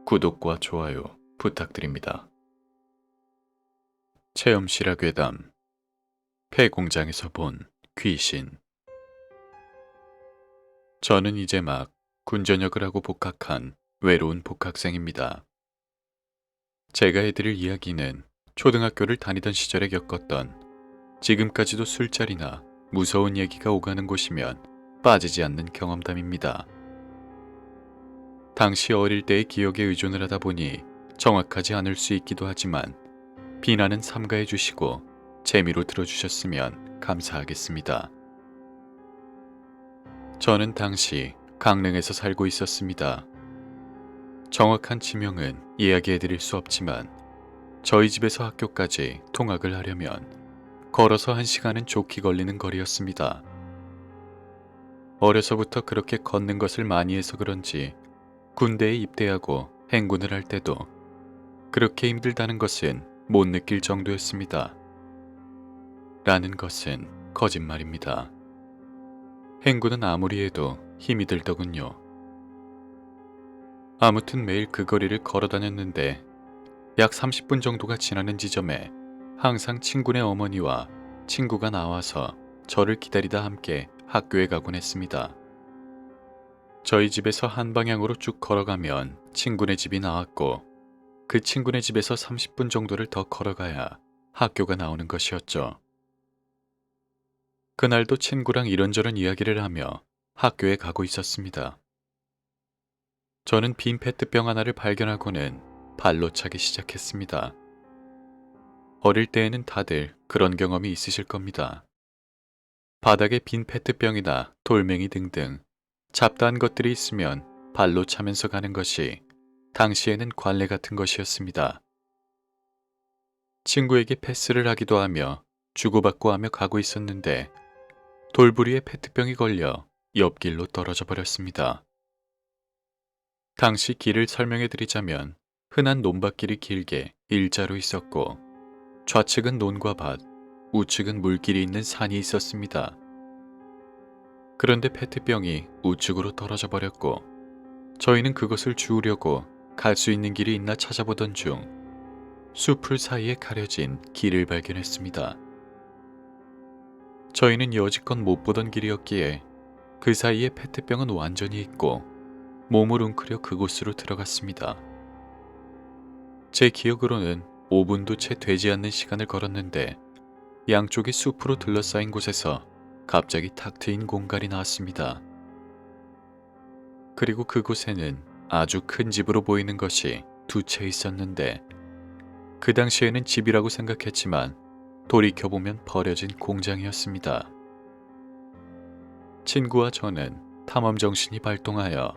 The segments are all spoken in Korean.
구독과 좋아요 부탁드립니다. 체험실화 괴담 폐공장에서 본 귀신. 저는 이제 막 군전역을 하고 복학한 외로운 복학생입니다. 제가 해드릴 이야기는 초등학교를 다니던 시절에 겪었던, 지금까지도 술자리나 무서운 얘기가 오가는 곳이면 빠지지 않는 경험담입니다. 당시 어릴 때의 기억에 의존을 하다 보니 정확하지 않을 수 있기도 하지만 비난은 삼가해 주시고 재미로 들어주셨으면 감사하겠습니다. 저는 당시 강릉에서 살고 있었습니다. 정확한 지명은 이야기해 드릴 수 없지만 저희 집에서 학교까지 통학을 하려면 걸어서 1시간은 좋게 걸리는 거리였습니다. 어려서부터 그렇게 걷는 것을 많이 해서 그런지 군대에 입대하고 행군을 할 때도 그렇게 힘들다는 것은 못 느낄 정도였습니다. 라는 것은 거짓말입니다. 행군은 아무리 해도 힘이 들더군요. 아무튼 매일 그 거리를 걸어 다녔는데 약 30분 정도가 지나는 지점에 항상 친구네 어머니와 친구가 나와서 저를 기다리다 함께 학교에 가곤 했습니다. 저희 집에서 한 방향으로 쭉 걸어가면 친구네 집이 나왔고 그 친구네 집에서 30분 정도를 더 걸어가야 학교가 나오는 것이었죠. 그날도 친구랑 이런저런 이야기를 하며 학교에 가고 있었습니다. 저는 빈 페트병 하나를 발견하고는 발로 차기 시작했습니다. 어릴 때에는 다들 그런 경험이 있으실 겁니다. 바닥에 빈 페트병이나 돌멩이 등등 잡다한 것들이 있으면 발로 차면서 가는 것이 당시에는 관례 같은 것이었습니다. 친구에게 패스를 하기도 하며 주고받고 하며 가고 있었는데 돌부리에 페트병이 걸려 옆길로 떨어져 버렸습니다. 당시 길을 설명해 드리자면 흔한 논밭길이 길게 일자로 있었고 좌측은 논과 밭, 우측은 물길이 있는 산이 있었습니다. 그런데 페트병이 우측으로 떨어져 버렸고 저희는 그것을 주우려고 갈 수 있는 길이 있나 찾아보던 중 숲풀 사이에 가려진 길을 발견했습니다. 저희는 여지껏 못 보던 길이었기에 그 사이에 페트병은 완전히 있고 몸을 웅크려 그곳으로 들어갔습니다. 제 기억으로는 5분도 채 되지 않는 시간을 걸었는데 양쪽이 숲으로 둘러싸인 곳에서 갑자기 탁 트인 공간이 나왔습니다. 그리고 그곳에는 아주 큰 집으로 보이는 것이 2채 있었는데 그 당시에는 집이라고 생각했지만 돌이켜보면 버려진 공장이었습니다. 친구와 저는 탐험 정신이 발동하여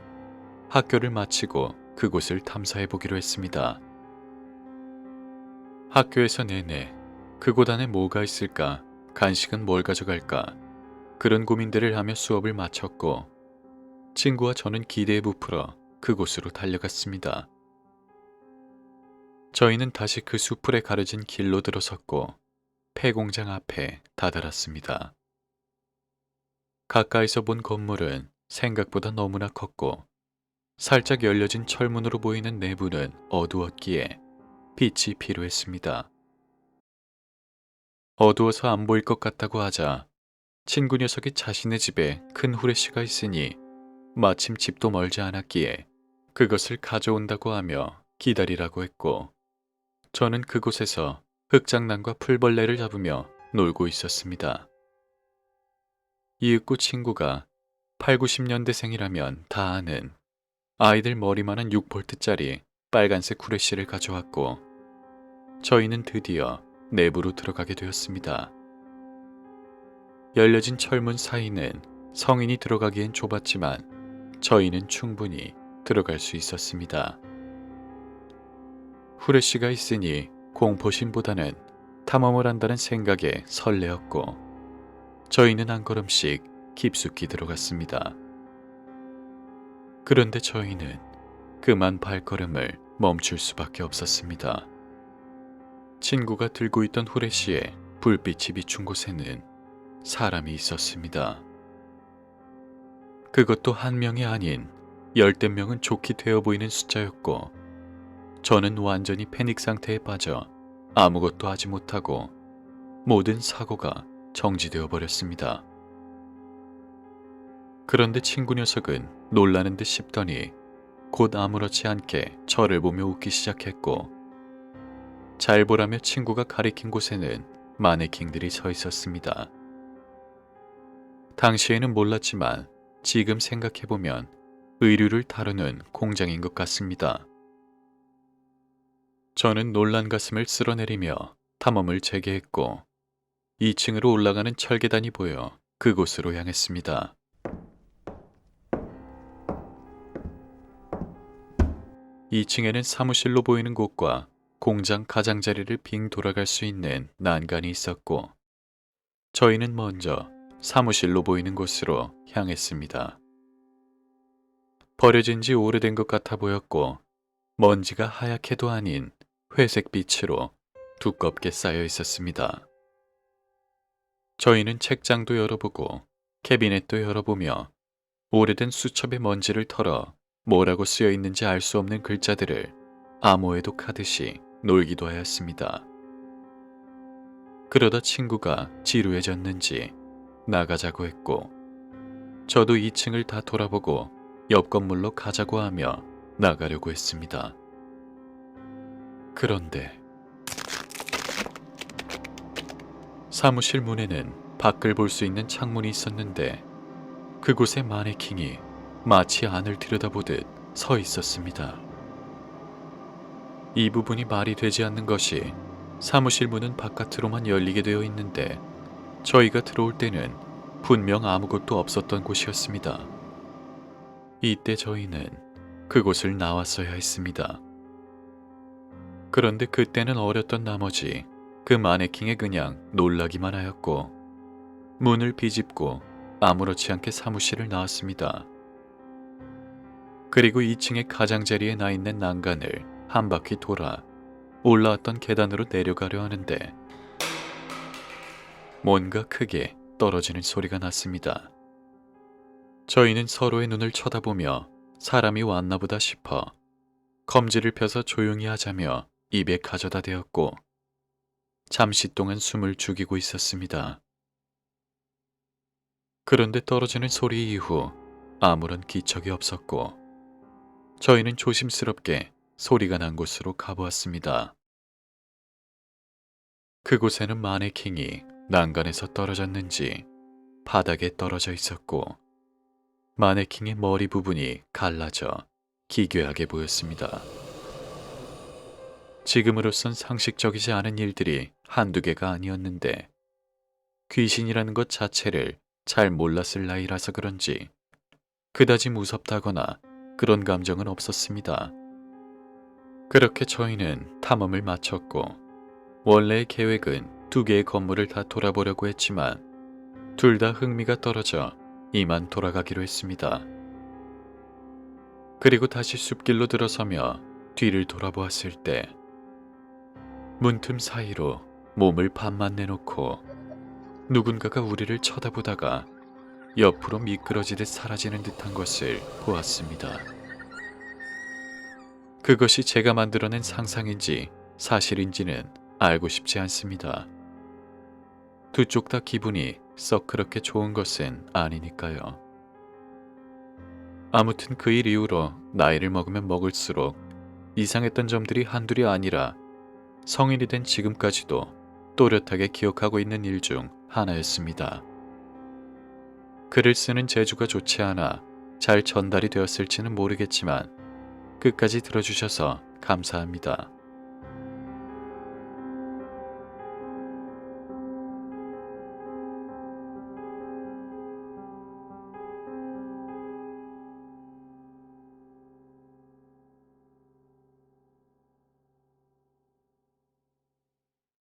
학교를 마치고 그곳을 탐사해보기로 했습니다. 학교에서 내내 그곳 안에 뭐가 있을까, 간식은 뭘 가져갈까, 그런 고민들을 하며 수업을 마쳤고 친구와 저는 기대에 부풀어 그곳으로 달려갔습니다. 저희는 다시 그 숲풀에 가려진 길로 들어섰고 폐공장 앞에 다다랐습니다. 가까이서 본 건물은 생각보다 너무나 컸고 살짝 열려진 철문으로 보이는 내부는 어두웠기에 빛이 필요했습니다. 어두워서 안 보일 것 같다고 하자 친구 녀석이 자신의 집에 큰 후레쉬가 있으니 마침 집도 멀지 않았기에 그것을 가져온다고 하며 기다리라고 했고 저는 그곳에서 흙장난과 풀벌레를 잡으며 놀고 있었습니다. 이윽고 친구가 8, 90년대생이라면 다 아는 아이들 머리만한 6볼트짜리 빨간색 후레쉬를 가져왔고 저희는 드디어 내부로 들어가게 되었습니다. 열려진 철문 사이는 성인이 들어가기엔 좁았지만 저희는 충분히 들어갈 수 있었습니다. 후레쉬가 있으니 공포심보다는 탐험을 한다는 생각에 설레었고 저희는 한 걸음씩 깊숙이 들어갔습니다. 그런데 저희는 그만 발걸음을 멈출 수밖에 없었습니다. 친구가 들고 있던 후레쉬에 불빛이 비춘 곳에는 사람이 있었습니다. 그것도 한 명이 아닌 10대 명은 좋게 되어 보이는 숫자였고 저는 완전히 패닉 상태에 빠져 아무것도 하지 못하고 모든 사고가 정지되어 버렸습니다. 그런데 친구 녀석은 놀라는 듯 싶더니 곧 아무렇지 않게 저를 보며 웃기 시작했고, 잘 보라며 친구가 가리킨 곳에는 마네킹들이 서 있었습니다. 당시에는 몰랐지만 지금 생각해보면 의류를 다루는 공장인 것 같습니다. 저는 놀란 가슴을 쓸어내리며 탐험을 재개했고 2층으로 올라가는 철계단이 보여 그곳으로 향했습니다. 2층에는 사무실로 보이는 곳과 공장 가장자리를 빙 돌아갈 수 있는 난간이 있었고, 저희는 먼저 사무실로 보이는 곳으로 향했습니다. 버려진 지 오래된 것 같아 보였고 먼지가 하얗게도 아닌 회색 빛으로 두껍게 쌓여 있었습니다. 저희는 책장도 열어보고 캐비넷도 열어보며 오래된 수첩의 먼지를 털어 뭐라고 쓰여 있는지 알 수 없는 글자들을 암호에도 카듯이 놀기도 하였습니다. 그러다 친구가 지루해졌는지 나가자고 했고, 저도 2층을 다 돌아보고 옆 건물로 가자고 하며 나가려고 했습니다. 그런데 사무실 문에는 밖을 볼 수 있는 창문이 있었는데 그곳에 마네킹이 마치 안을 들여다보듯 서 있었습니다. 이 부분이 말이 되지 않는 것이, 사무실 문은 바깥으로만 열리게 되어 있는데 저희가 들어올 때는 분명 아무것도 없었던 곳이었습니다. 이때 저희는 그곳을 나왔어야 했습니다. 그런데 그때는 어렸던 나머지 그 마네킹에 그냥 놀라기만 하였고 문을 비집고 아무렇지 않게 사무실을 나왔습니다. 그리고 2층의 가장자리에 나 있는 난간을 한 바퀴 돌아 올라왔던 계단으로 내려가려 하는데 뭔가 크게 떨어지는 소리가 났습니다. 저희는 서로의 눈을 쳐다보며 사람이 왔나 보다 싶어 검지를 펴서 조용히 하자며 입에 가져다 대었고 잠시 동안 숨을 죽이고 있었습니다. 그런데 떨어지는 소리 이후 아무런 기척이 없었고 저희는 조심스럽게 소리가 난 곳으로 가보았습니다. 그곳에는 마네킹이 난간에서 떨어졌는지 바닥에 떨어져 있었고 마네킹의 머리 부분이 갈라져 기괴하게 보였습니다. 지금으로선 상식적이지 않은 일들이 한두 개가 아니었는데 귀신이라는 것 자체를 잘 몰랐을 나이라서 그런지 그다지 무섭다거나 그런 감정은 없었습니다. 그렇게 저희는 탐험을 마쳤고 원래의 계획은 2개의 건물을 다 돌아보려고 했지만 둘 다 흥미가 떨어져 이만 돌아가기로 했습니다. 그리고 다시 숲길로 들어서며 뒤를 돌아보았을 때 문틈 사이로 몸을 반만 내놓고 누군가가 우리를 쳐다보다가 옆으로 미끄러지듯 사라지는 듯한 것을 보았습니다. 그것이 제가 만들어낸 상상인지 사실인지는 알고 싶지 않습니다. 두 쪽 다 기분이 썩 그렇게 좋은 것은 아니니까요. 아무튼 그 일 이후로 나이를 먹으면 먹을수록 이상했던 점들이 한둘이 아니라 성인이 된 지금까지도 또렷하게 기억하고 있는 일 중 하나였습니다. 글을 쓰는 재주가 좋지 않아 잘 전달이 되었을지는 모르겠지만 끝까지 들어주셔서 감사합니다.